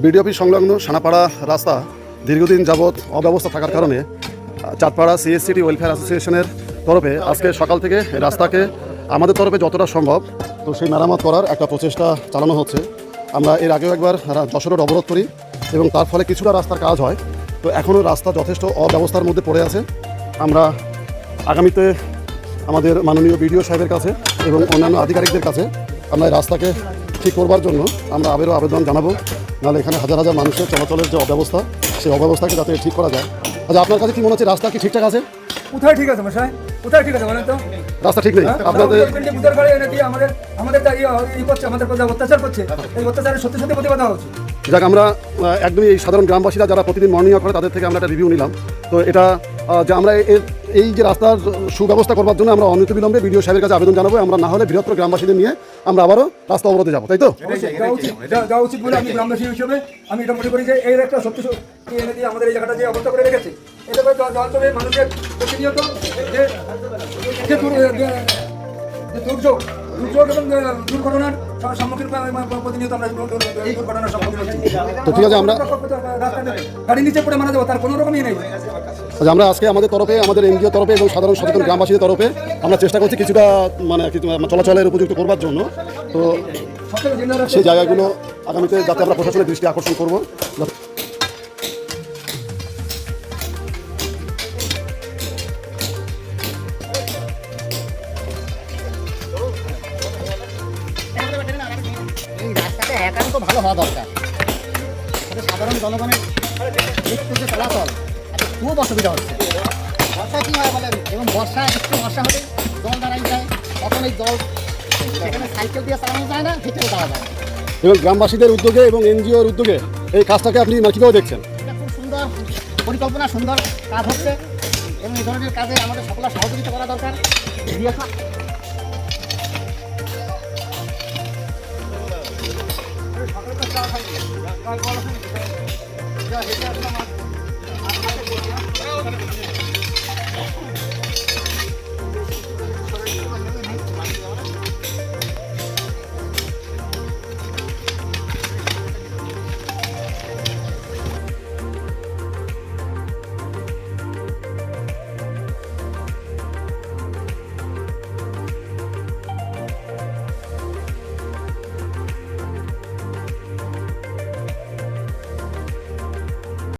BDO office সংলগ্ন সানাপাড়া রাস্তা দীর্ঘদিন যাবৎ অব্যবস্থা থাকার কারণে চাঁদপাড়া সিএসসিটি ওয়েলফেয়ার অ্যাসোসিয়েশনের তরফে আজকে সকাল থেকে রাস্তাকে আমাদের তরফে যতটা সম্ভব তো সেই মেরামত করার একটা প্রচেষ্টা চালানো হচ্ছে। আমরা এর আগেও একবার যশোর রোড অবরোধ করি এবং তার ফলে কিছুটা রাস্তার কাজ হয়। তো এখনও রাস্তা যথেষ্ট অব্যবস্থার মধ্যে পড়ে আছে। আমরা আগামীতে আমাদের মাননীয় বিডিও সাহেবের কাছে এবং অন্যান্য আধিকারিকদের কাছে আমরা এই রাস্তাকে ঠিক করবার জন্য আমরা আবেদন জানাবো। নাহলে এখানে হাজার হাজার মানুষের চলাচলের যে অব্যবস্থা, সেই অব্যবস্থাকে যাতে ঠিক করা যায়। আচ্ছা, আপনার কাছে কি মনে হচ্ছে রাস্তা কি ঠিকঠাক আছে? কোথায় ঠিক আছে মশাই? কোথায় ঠিক আছে বলেন তো? রাস্তা ঠিক নেই। আপনাদের অত্যাচার করছে, এই অত্যাচারের সত্যি সত্যি প্রতিবাদ হওয়া উচিত। যাক, আমরা একদমই এই সাধারণ গ্রামবাসীরা যারা প্রতিদিন মর্নিং ওয়াক করে তাদের থেকে আমরা একটা রিভিউ নিলাম। তো এটা যে আমরা এই যে রাস্তার সুব্যবস্থা করবার জন্য আমরা অনতিবিলম্বে বিডিও সাহেবের কাছে আবেদন জানাবো। আমরা না হলে বৃহত্তর গ্রামবাসীদের নিয়ে আমরা আবারও রাস্তা অবরোধে যাবো, তাই তো? যাওয়া উচিত বলে আমি গ্রামবাসী হিসেবে আমি এটা মনে করি যে এই একটা সত্যি আমাদের এই জায়গাটা যে অবস্থা করে রেখেছে, এটা করে জল চলে মানুষের প্রতিনিয়ত দুর্যোগ এবং দুর্ঘটনার সম্মুখীন প্রতিনিয়ত আমরা দুর্ঘটনার সম্মুখীন হচ্ছি। তো ঠিক আছে, আমরা গাড়ি নিচে পড়ে মারা যাবো, তার কোনো রকমই নেই। আচ্ছা, আমরা আজকে আমাদের তরফে, আমাদের এনজিও তরফে এবং সাধারণ সচেতন গ্রামবাসীদের তরফে আমরা চেষ্টা করছি কিছুটা চলাচলের উপযুক্ত করবার জন্য। তো সেই জায়গাগুলো আগামীতে যাতে আমরা প্রশাসনের দৃষ্টি আকর্ষণ করবো। এই রাস্তাটা একান্ত ভালো হওয়া দরকার। সাধারণ জনগণের একটু যে চলাচল খুব অসুবিধা হচ্ছে। বর্ষা কী হয় বলেন, এবং বর্ষায় একটু বর্ষা হলে জল দাঁড়াই যায়, তখন এই জল সেখানে সাইকেল দিয়ে চালানো যায় না, হেঁটেও যাওয়া যায়। এবং গ্রামবাসীদের উদ্যোগে এবং এনজিওর উদ্যোগে এই কাজটাকে আপনি কীভাবে দেখছেন? এটা খুব সুন্দর পরিকল্পনা, সুন্দর কাজ হচ্ছে এবং এই ধরনের কাজে আমাদের সকলের সহযোগিতা করা দরকার।